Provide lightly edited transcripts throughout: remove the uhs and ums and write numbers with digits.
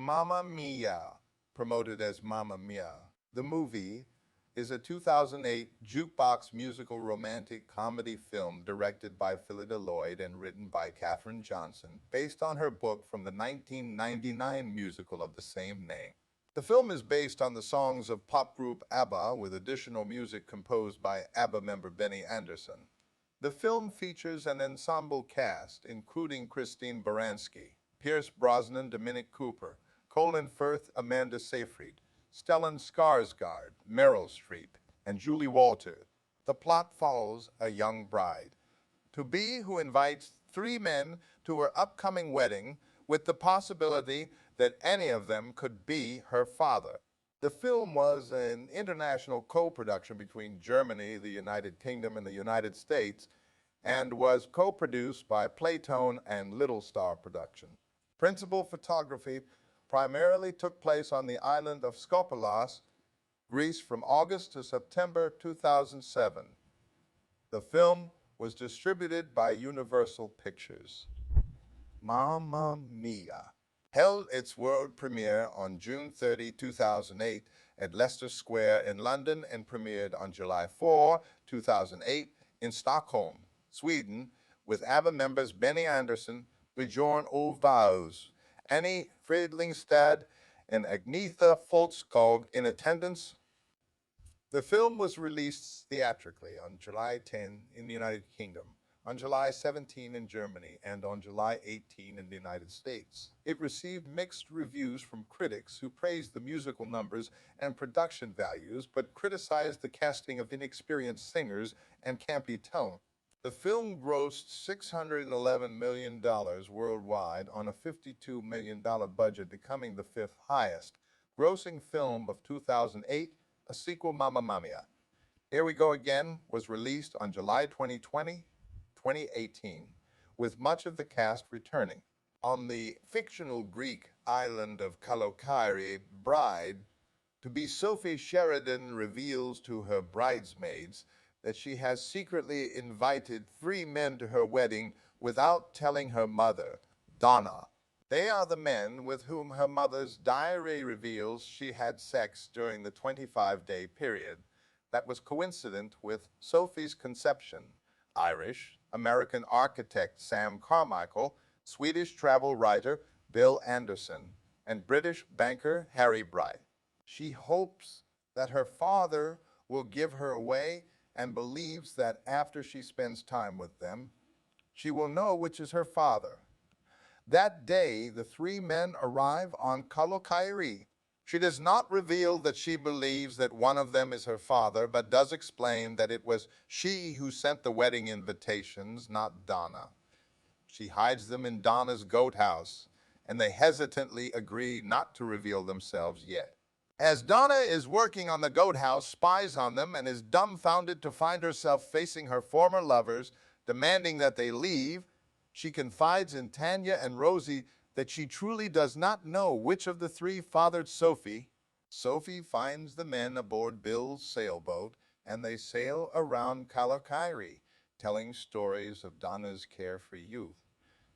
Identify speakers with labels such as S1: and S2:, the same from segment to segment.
S1: Mamma Mia, promoted as Mamma Mia. The movie is a 2008 jukebox musical romantic comedy film directed by Phyllida Lloyd and written by Katherine Johnson, based on her book from the 1999 musical of the same name. The film is based on the songs of pop group ABBA with additional music composed by ABBA member Benny Andersson. The film features an ensemble cast including Christine Baranski, Pierce Brosnan, Dominic Cooper, Colin Firth, Amanda Seyfried, Stellan Skarsgård, Meryl Streep, and Julie Walters. The plot follows a young bride-to-be who invites three men to her upcoming wedding with the possibility that any of them could be her father. The film was an international co-production between Germany, the United Kingdom, and the United States, and was co-produced by Playtone and Little Star Production. Principal photography primarily took place on the island of Skopelos, Greece from August to September 2007. The film was distributed by Universal Pictures. Mamma Mia held its world premiere on June 30, 2008 at Leicester Square in London and premiered on July 4, 2008 in Stockholm, Sweden, with ABBA members Benny Andersson, Björn Ulvaeus, Annie Fridlingstad, and Agnetha Folkskog in attendance. The film was released theatrically on July 10 in the United Kingdom, on July 17 in Germany, and on July 18 in the United States. It received mixed reviews from critics who praised the musical numbers and production values, but criticized the casting of inexperienced singers and campy tone. The film grossed $611 million worldwide on a $52 million budget, becoming the fifth highest grossing film of 2008. A sequel, Mamma Mia, Here We Go Again, was released on July 2018, with much of the cast returning. On the fictional Greek island of Kalokairi, bride-to-be Sophie Sheridan reveals to her bridesmaids that she has secretly invited three men to her wedding without telling her mother, Donna. They are the men with whom her mother's diary reveals she had sex during the 25-day period that was coincident with Sophie's conception. Irish American architect Sam Carmichael, Swedish travel writer Bill Anderson, and British banker Harry Bright. She hopes that her father will give her away and believes that after she spends time with them, she will know which is her father. That day, the three men arrive on Kalokairi. She does not reveal that she believes that one of them is her father, but does explain that it was she who sent the wedding invitations, not Donna. She hides them in Donna's goat house, and they hesitantly agree not to reveal themselves yet. As Donna is working on the goat house, spies on them, and is dumbfounded to find herself facing her former lovers, demanding that they leave, she confides in Tanya and Rosie that she truly does not know which of the three fathered Sophie. Sophie finds the men aboard Bill's sailboat, and they sail around Kalokairi, telling stories of Donna's carefree youth.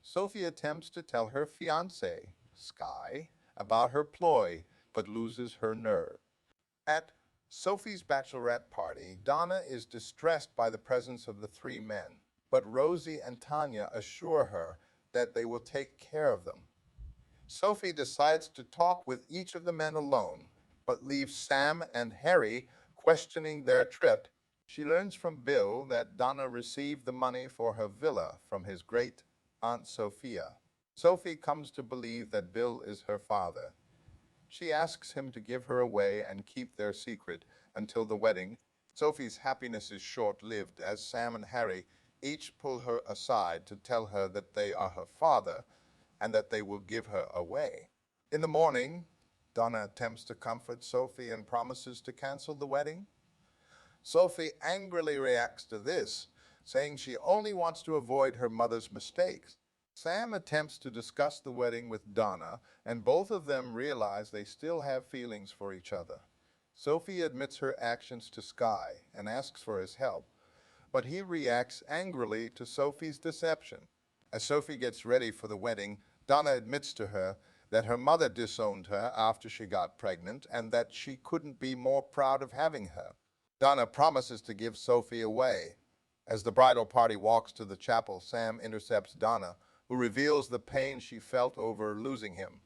S1: Sophie attempts to tell her fiancé, Sky, about her ploy, but loses her nerve. At Sophie's bachelorette party, Donna is distressed by the presence of the three men, but Rosie and Tanya assure her that they will take care of them. Sophie decides to talk with each of the men alone, but leaves Sam and Harry questioning their trip. She learns from Bill that Donna received the money for her villa from his great Aunt Sophia. Sophie comes to believe that Bill is her father. She asks him to give her away and keep their secret until the wedding. Sophie's happiness is short-lived as Sam and Harry each pull her aside to tell her that they are her father and that they will give her away. In the morning, Donna attempts to comfort Sophie and promises to cancel the wedding. Sophie angrily reacts to this, saying she only wants to avoid her mother's mistakes. Sam attempts to discuss the wedding with Donna, and both of them realize they still have feelings for each other. Sophie admits her actions to Sky and asks for his help, but he reacts angrily to Sophie's deception. As Sophie gets ready for the wedding, Donna admits to her that her mother disowned her after she got pregnant and that she couldn't be more proud of having her. Donna promises to give Sophie away. As the bridal party walks to the chapel, Sam intercepts Donna, who reveals the pain she felt over losing him.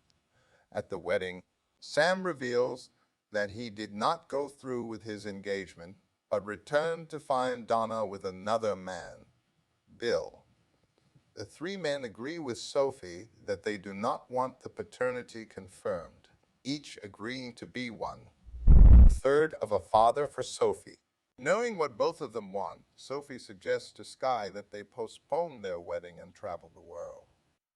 S1: At the wedding, Sam reveals that he did not go through with his engagement, but returned to find Donna with another man, Bill. The three men agree with Sophie that they do not want the paternity confirmed, each agreeing to be one, third of a father for Sophie. Knowing what both of them want, Sophie suggests to Sky that they postpone their wedding and travel the world.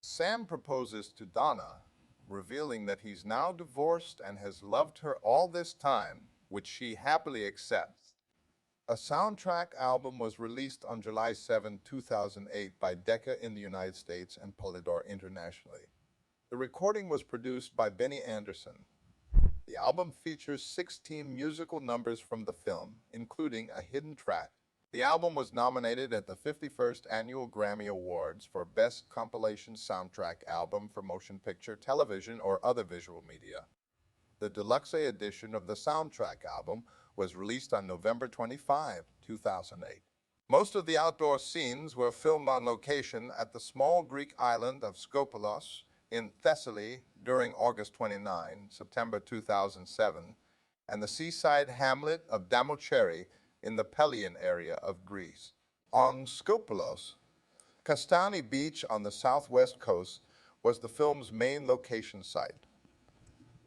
S1: Sam proposes to Donna, revealing that he's now divorced and has loved her all this time, which she happily accepts. A soundtrack album was released on July 7, 2008 by Decca in the United States and Polydor internationally. The recording was produced by Benny Anderson. The album features 16 musical numbers from the film, including a hidden track. The album was nominated at the 51st Annual Grammy Awards for Best Compilation Soundtrack Album for Motion Picture, Television, or Other Visual Media. The deluxe edition of the soundtrack album was released on November 25, 2008. Most of the outdoor scenes were filmed on location at the small Greek island of Skopelos in Thessaly during August 29, September 2007, and the seaside hamlet of Damocheri in the Pelion area of Greece. On Skopelos, Kastani Beach on the southwest coast was the film's main location site.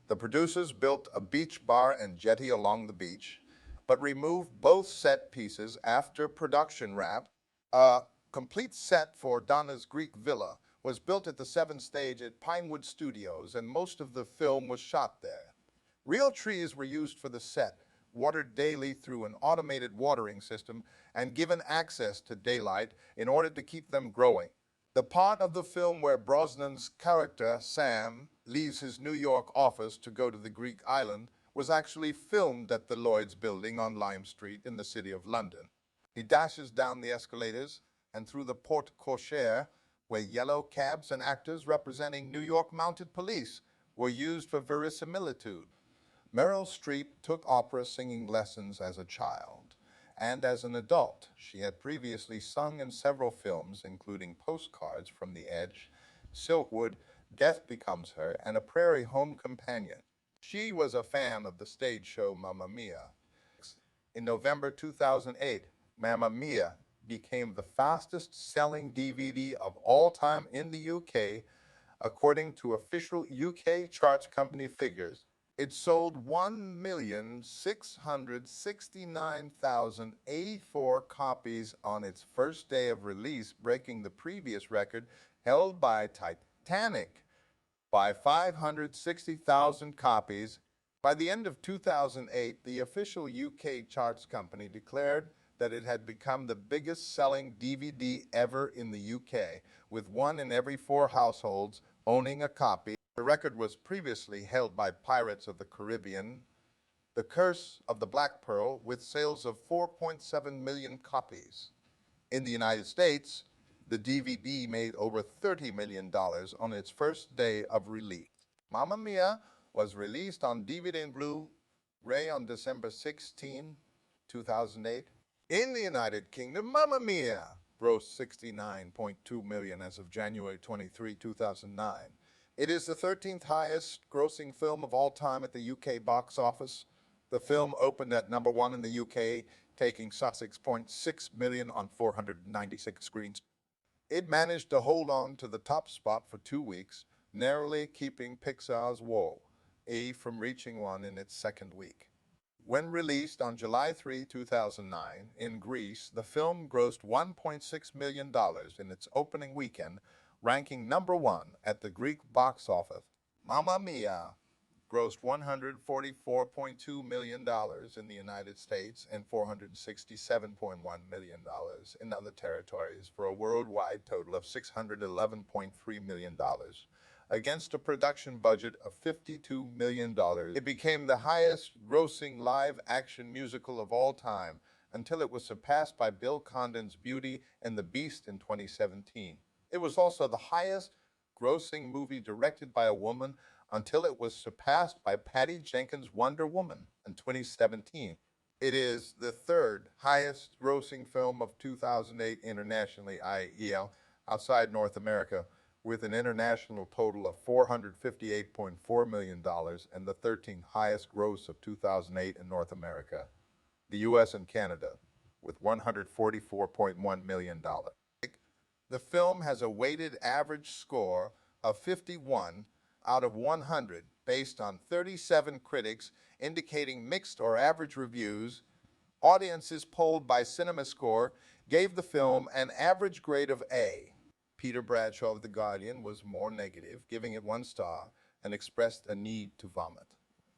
S1: The producers built a beach bar and jetty along the beach, but removed both set pieces after production wrap. A complete set for Donna's Greek villa was built at the 7th stage at Pinewood Studios, and most of the film was shot there. Real trees were used for the set, watered daily through an automated watering system and given access to daylight in order to keep them growing. The part of the film where Brosnan's character, Sam, leaves his New York office to go to the Greek island was actually filmed at the Lloyd's building on Lime Street in the city of London. He dashes down the escalators and through the porte cochere, where yellow cabs and actors representing New York Mounted Police were used for verisimilitude. Meryl Streep took opera singing lessons as a child, and as an adult, she had previously sung in several films, including Postcards from the Edge, Silkwood, Death Becomes Her, and A Prairie Home Companion. She was a fan of the stage show Mamma Mia. In November 2008, Mamma Mia became the fastest-selling DVD of all time in the UK, according to official UK charts company figures. It sold 1,669,084 copies on its first day of release, breaking the previous record held by Titanic by 560,000 copies. By the end of 2008, the official UK charts company declared that it had become the biggest selling DVD ever in the UK, with 1 in every 4 households owning a copy. The record was previously held by Pirates of the Caribbean, The Curse of the Black Pearl, with sales of 4.7 million copies. In the United States, the DVD made over $30 million on its first day of release. Mamma Mia was released on DVD and Blu-ray on December 16, 2008. In the United Kingdom, Mamma Mia grossed $69.2 million as of January 23, 2009. It is the 13th highest grossing film of all time at the UK box office. The film opened at number 1 in the UK, taking $6.6 million on 496 screens. It managed to hold on to the top spot for 2 weeks, narrowly keeping Pixar's Wall-E from reaching one in its second week. When released on July 3, 2009, in Greece, the film grossed $1.6 million in its opening weekend, ranking number 1 at the Greek box office. Mamma Mia grossed $144.2 million in the United States and $467.1 million in other territories, for a worldwide total of $611.3 million. Against a production budget of $52 million, it became the highest-grossing live-action musical of all time until it was surpassed by Bill Condon's Beauty and the Beast in 2017. It was also the highest grossing movie directed by a woman until it was surpassed by Patty Jenkins' Wonder Woman in 2017. It is the third highest grossing film of 2008 internationally, IEL, outside North America, with an international total of $458.4 million and the 13th highest gross of 2008 in North America. The US and Canada, with $144.1 million. The film has a weighted average score of 51 out of 100 based on 37 critics indicating mixed or average reviews. Audiences polled by CinemaScore gave the film an average grade of A. Peter Bradshaw of The Guardian was more negative, giving it 1 star, and expressed a need to vomit.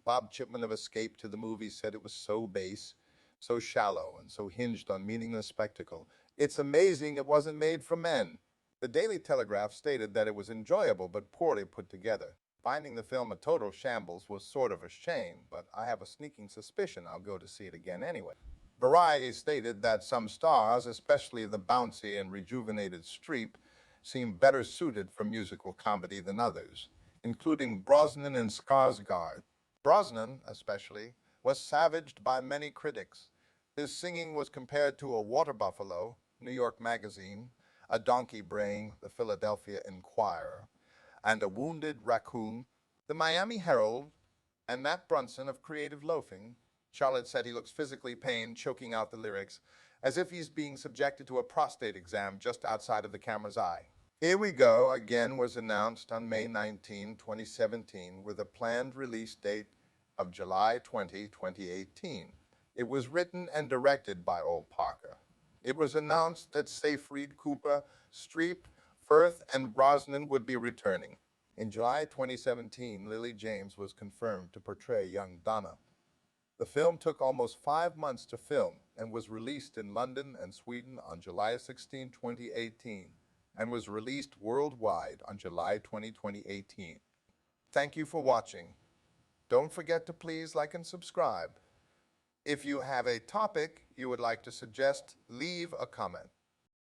S1: Bob Chipman of Escape to the Movie said it was so base, so shallow, and so hinged on meaningless spectacle. It's amazing it wasn't made for men. The Daily Telegraph stated that it was enjoyable but poorly put together. Finding the film a total shambles was sort of a shame, but I have a sneaking suspicion I'll go to see it again anyway. Variety stated that some stars, especially the bouncy and rejuvenated Streep, seemed better suited for musical comedy than others, including Brosnan and Skarsgård. Brosnan, especially, was savaged by many critics. His singing was compared to a water buffalo, New York Magazine, a donkey brain, the Philadelphia Inquirer, and a wounded raccoon, the Miami Herald, and Matt Brunson of Creative Loafing. Charlotte said he looks physically pained, choking out the lyrics, as if he's being subjected to a prostate exam just outside of the camera's eye. Here We Go Again was announced on May 19, 2017, with a planned release date of July 20, 2018. It was written and directed by Ol Parker. It was announced that Seyfried, Cooper, Streep, Firth, and Brosnan would be returning. In July 2017, Lily James was confirmed to portray young Donna. The film took almost 5 months to film and was released in London and Sweden on July 16, 2018, and was released worldwide on July 20, 2018. Thank you for watching. Don't forget to please like and subscribe. If you have a topic you would like to suggest, leave a comment.